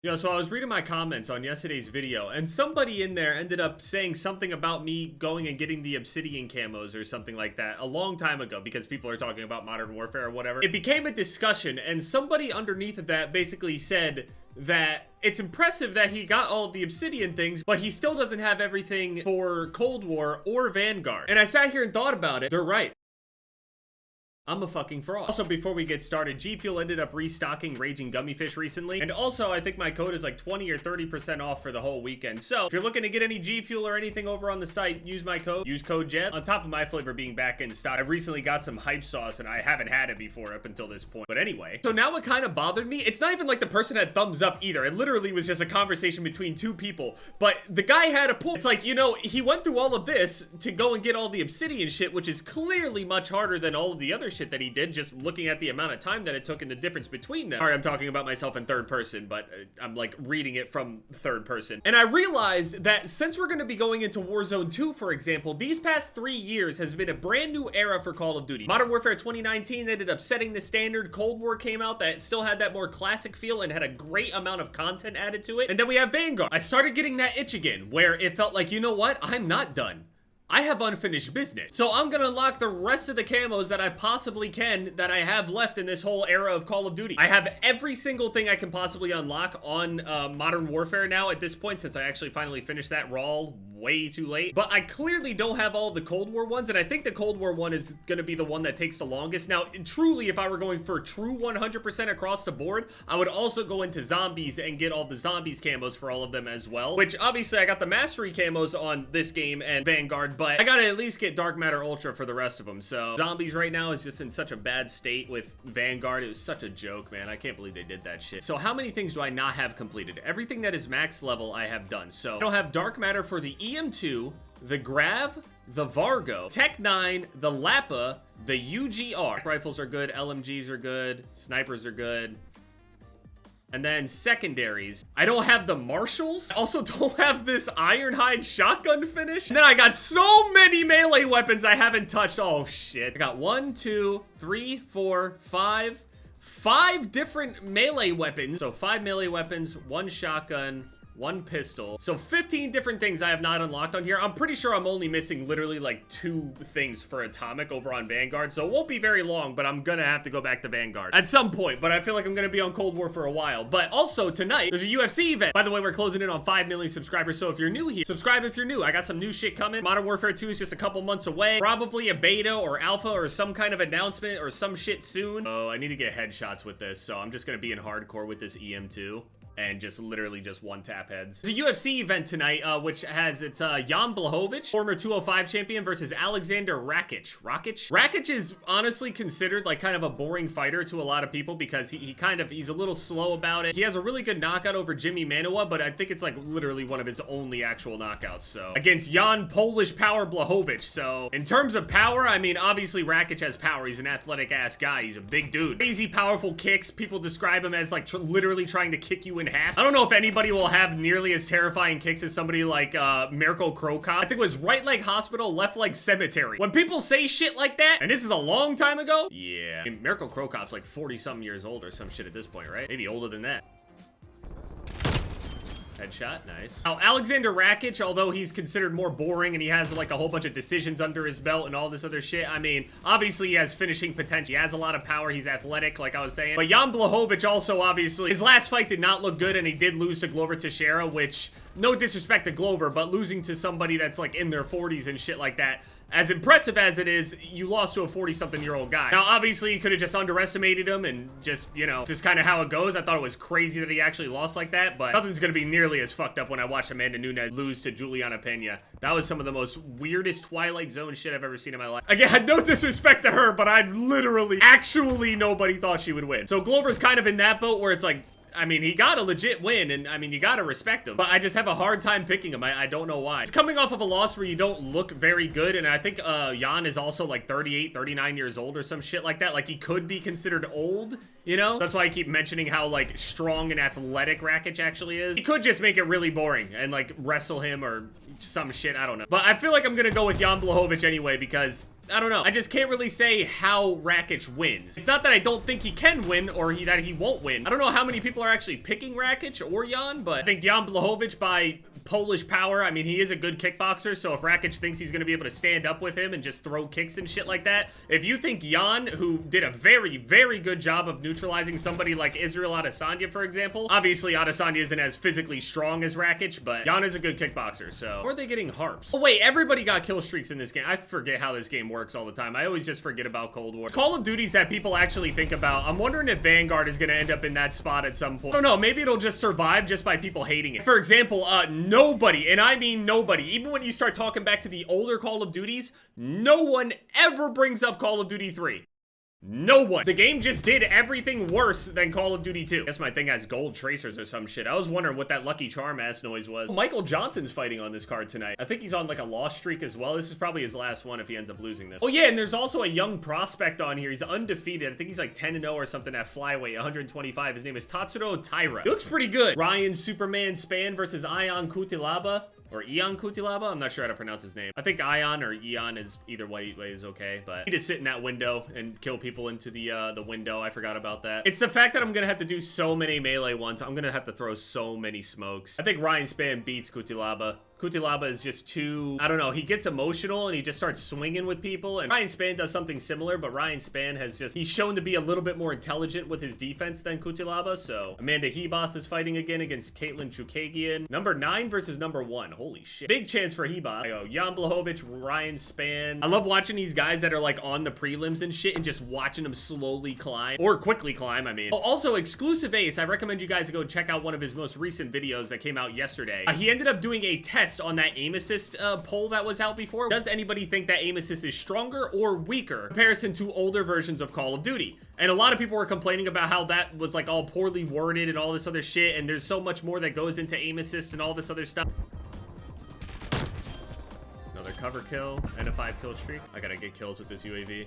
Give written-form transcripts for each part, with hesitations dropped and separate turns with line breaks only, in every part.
Yo, so I was reading my comments on yesterday's video, and somebody in there ended up saying something about me going and getting the obsidian camos or something like that a long time ago because people are talking about Modern Warfare or whatever. It became a discussion, and somebody underneath of that basically said that it's impressive that he got all of the obsidian things, but he still doesn't have everything for Cold War or Vanguard. And I sat here and thought about it. They're right. I'm a fucking fraud. Also, before we get started, GFUEL ended up restocking Raging Gummy Fish recently. And also, I think my code is like 20 or 30% off for the whole weekend. So, if you're looking to get any GFUEL or anything over on the site, use my code. Use code JEB. On top of my flavor being back in stock, I recently got some hype sauce and I haven't had it before up until this point. But anyway, so now what kind of bothered me, it's not even like the person had thumbs up either. It literally was just a conversation between two people. But the guy had a point. It's like, you know, he went through all of this to go and get all the obsidian shit, which is clearly much harder than all of the other shit that he did, just looking at the amount of time that it took and the difference between them. Sorry, I'm talking about myself in third person, but I'm like reading it from third person. And I realized that since we're going to be going into Warzone 2, for example, these past 3 years has been a brand new era for Call of Duty. Modern Warfare 2019 ended up setting the standard. Cold War came out that still had that more classic feel and had a great amount of content added to it. And then we have Vanguard. I started getting that itch again, where it felt like, you know what? I'm not done. I have unfinished business. So I'm gonna unlock the rest of the camos that I possibly can that I have left in this whole era of Call of Duty. I have every single thing I can possibly unlock on Modern Warfare now at this point, since I actually finally finished that raw way too late. But I clearly don't have all the Cold War ones, and I think the Cold War one is gonna be the one that takes the longest. Now, truly, if I were going for true 100% across the board, I would also go into zombies and get all the zombies camos for all of them as well, which obviously I got the mastery camos on this game and Vanguard, but I gotta at least get Dark Matter Ultra for the rest of them. So zombies right now is just in such a bad state with Vanguard. It was such a joke, man. I can't believe they did that shit. So how many things do I not have completed? Everything that is max level I have done. So I don't have Dark Matter for the EM2, the Grav, the Vargo, Tech 9, the Lappa, the UGR. Rifles are good, LMGs are good, snipers are good. And then secondaries, I don't have the Marshals. I also don't have this Ironhide shotgun finish. And then I got so many melee weapons I haven't touched. Oh shit. I got 1, 2, 3, 4, 5 different melee weapons. So 5 melee weapons, 1 shotgun, 1 pistol. So 15 different things I have not unlocked on here. I'm pretty sure I'm only missing literally like 2 things for Atomic over on Vanguard. So it won't be very long, but I'm gonna have to go back to Vanguard at some point. But I feel like I'm gonna be on Cold War for a while. But also tonight, there's a UFC event. By the way, we're closing in on 5 million subscribers. So if you're new here, subscribe if you're new. I got some new shit coming. Modern Warfare 2 is just a couple months away. Probably a beta or alpha or some kind of announcement or some shit soon. Oh, I need to get headshots with this. So I'm just gonna be in hardcore with this EM2. And just literally just one tap heads. There's a UFC event tonight, which has its Jan Blachowicz, former 205 champion, versus Alexander Rakic. Rakic is honestly considered like kind of a boring fighter to a lot of people because he's a little slow about it. He has a really good knockout over Jimmy Manuwa, but I think it's like literally one of his only actual knockouts. So against Jan Polish Power Blachowicz. So in terms of power, I mean, obviously Rakic has power. He's an athletic ass guy. He's a big dude. Crazy powerful kicks. People describe him as like literally trying to kick you in half. I don't know if anybody will have nearly as terrifying kicks as somebody like Mirko Krokop. I think it was right leg hospital, left leg cemetery. When people say shit like that, and this is a long time ago, yeah. I mean, Mirko Krokop's like 40-something years old or some shit at this point, right? Maybe older than that. Headshot, nice. Now, Alexander Rakic, although he's considered more boring and he has like a whole bunch of decisions under his belt and all this other shit, I mean, obviously he has finishing potential. He has a lot of power. He's athletic, like I was saying. But Jan Blachowicz also, obviously, his last fight did not look good and he did lose to Glover Teixeira, which, no disrespect to Glover, but losing to somebody that's like in their 40s and shit like that, as impressive as it is, you lost to a 40-something-year-old guy. Now, obviously, you could have just underestimated him and just, you know, it's just kind of how it goes. I thought it was crazy that he actually lost like that, but nothing's going to be nearly as fucked up when I watched Amanda Nunes lose to Juliana Pena. That was some of the most weirdest Twilight Zone shit I've ever seen in my life. Again, no disrespect to her, but I literally, actually, nobody thought she would win. So Glover's kind of in that boat where it's like, I mean, he got a legit win, and I mean, you gotta respect him. But I just have a hard time picking him. I don't know why. He's coming off of a loss where you don't look very good, and I think Jan is also like 38, 39 years old or some shit like that. Like, he could be considered old, you know? That's why I keep mentioning how, like, strong and athletic Rakic actually is. He could just make it really boring and, like, wrestle him or some shit, I don't know. But I feel like I'm gonna go with Jan Blachowicz anyway because I don't know. I just can't really say how Rakic wins. It's not that I don't think he can win or that he won't win. I don't know how many people are actually picking Rakic or Jan, but I think Jan Blachowicz by Polish power, I mean, he is a good kickboxer, so if Rakic thinks he's going to be able to stand up with him and just throw kicks and shit like that, if you think Jan, who did a very, very good job of neutralizing somebody like Israel Adesanya, for example, obviously Adesanya isn't as physically strong as Rakic, but Jan is a good kickboxer, so. Or are they getting harps? Oh wait, everybody got kill streaks in this game. I forget how this game works all the time. I always just forget about Cold War. Call of Duties that people actually think about, I'm wondering if Vanguard is going to end up in that spot at some point. I don't know, maybe it'll just survive just by people hating it. For example, nobody, and I mean nobody, even when you start talking back to the older Call of Duties, no one ever brings up Call of Duty 3. No one. The game just did everything worse than Call of Duty 2. I guess my thing has gold tracers or some shit. I was wondering what that Lucky Charm ass noise was. Michael Johnson's fighting on this card tonight. I think he's on like a loss streak as well. This is probably his last one if he ends up losing this. Oh yeah, and there's also a young prospect on here. He's undefeated. I think he's like 10-0 or something at flyweight, 125. His name is Tatsuro Taira. He looks pretty good. Ryan Superman Span versus Ion Kutilaba. Or Ion Kutilaba? I'm not sure how to pronounce his name. I think Ion or Ion is either way is okay, but he just sit in that window and kill people into the window. I forgot about that. It's the fact that I'm gonna have to do so many melee ones. I'm gonna have to throw so many smokes. I think Ryan Span beats Kutilaba. Kutilaba is just too, I don't know, he gets emotional and he just starts swinging with people, and Ryan Span does something similar, but Ryan Span has just, he's shown to be a little bit more intelligent with his defense than Kutilaba, so Amanda Hebos is fighting again against Caitlin Chukagian. Number 9 versus number 1, holy shit. Big chance for Hebos. I go Jan Blachowicz, Ryan Span. I love watching these guys that are like on the prelims and shit and just watching them slowly climb, or quickly climb, I mean. Oh, also, Exclusive Ace, I recommend you guys to go check out one of his most recent videos that came out yesterday. He ended up doing a test on that aim assist poll that was out before. Does anybody think that aim assist is stronger or weaker in comparison to older versions of Call of Duty? And a lot of people were complaining about how that was like all poorly worded and all this other shit, and there's so much more that goes into aim assist and all this other stuff. Another cover kill and a 5 kill streak. I gotta get kills with this UAV.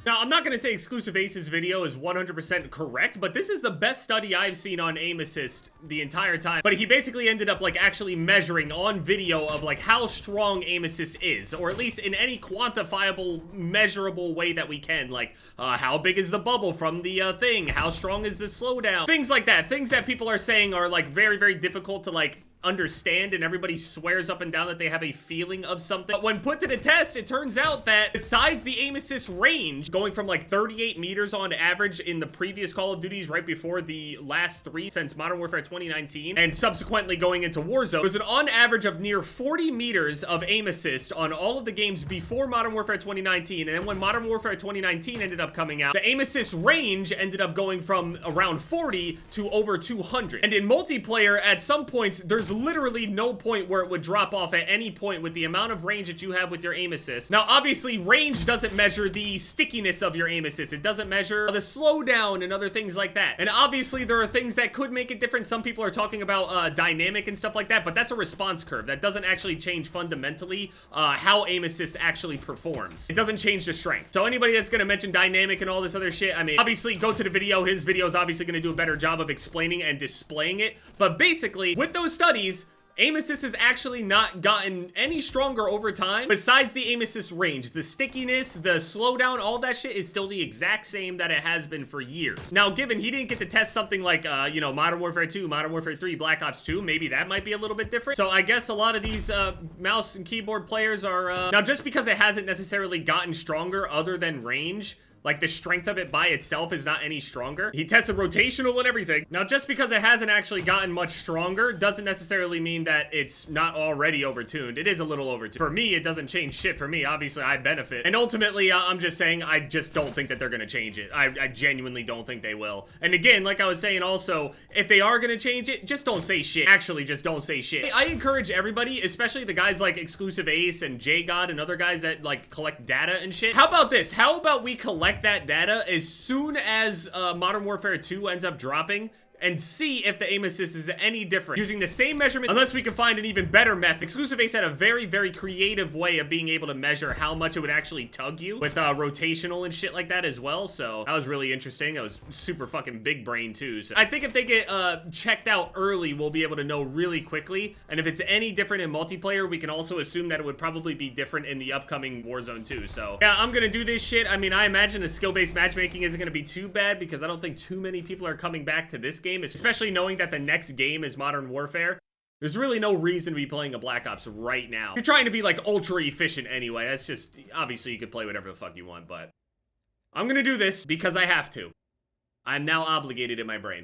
Now, I'm not going to say Exclusive Ace's video is 100% correct, but this is the best study I've seen on aim assist the entire time. But he basically ended up like actually measuring on video of like how strong aim assist is, or at least in any quantifiable, measurable way that we can. Like, how big is the bubble from the thing? How strong is the slowdown? Things like that. Things that people are saying are like very, very difficult to like understand, and everybody swears up and down that they have a feeling of something. But when put to the test, it turns out that besides the aim assist range, going from like 38 meters on average in the previous Call of Duties right before the last 3 since Modern Warfare 2019, and subsequently going into Warzone, there's an on average of near 40 meters of aim assist on all of the games before Modern Warfare 2019, and then when Modern Warfare 2019 ended up coming out, the aim assist range ended up going from around 40 to over 200. And in multiplayer, at some points, there's literally no point where it would drop off at any point with the amount of range that you have with your aim assist. Now, obviously, range doesn't measure the stickiness of your aim assist. It doesn't measure the slowdown and other things like that. And obviously, there are things that could make it different. Some people are talking about dynamic and stuff like that, but that's a response curve. That doesn't actually change fundamentally how aim assist actually performs. It doesn't change the strength. So anybody that's gonna mention dynamic and all this other shit, I mean, obviously, go to the video. His video is obviously gonna do a better job of explaining and displaying it. But basically, with those studies, aim assist has actually not gotten any stronger over time. Besides the aim assist range, the stickiness, the slowdown, all that shit is still the exact same that it has been for years. Now, given he didn't get to test something like, you know, Modern Warfare 2, Modern Warfare 3, Black Ops 2, maybe that might be a little bit different. So I guess a lot of these mouse and keyboard players are, now just because it hasn't necessarily gotten stronger other than range, like the strength of it by itself is not any stronger. He tested rotational and everything. Now, just because it hasn't actually gotten much stronger doesn't necessarily mean that it's not already overtuned. It is a little overtuned. For me, it doesn't change shit for me. Obviously, I benefit. And ultimately, I'm just saying, I just don't think that they're gonna change it. I genuinely don't think they will. And again, like I was saying also, if they are gonna change it, just don't say shit. Actually, just don't say shit. I encourage everybody, especially the guys like Exclusive Ace and J-God and other guys that like collect data and shit. How about this? How about we collect that data as soon as Modern Warfare 2 ends up dropping? and see if the aim assist is any different using the same measurement, unless we can find an even better method. Exclusive Ace had a very, very creative way of being able to measure how much it would actually tug you with rotational and shit like that as well. So that was really interesting. That was super fucking big brain too. So I think if they get checked out early, we'll be able to know really quickly. And if it's any different in multiplayer, we can also assume that it would probably be different in the upcoming Warzone 2. So yeah, I'm gonna do this shit. I mean, I imagine the skill-based matchmaking isn't gonna be too bad because I don't think too many people are coming back to this game, especially knowing that the next game is Modern Warfare. There's really no reason to be playing a Black Ops right now. You're trying to be like ultra efficient anyway. That's just, obviously you could play whatever the fuck you want, but I'm gonna do this because I have to. I'm now obligated in my brain.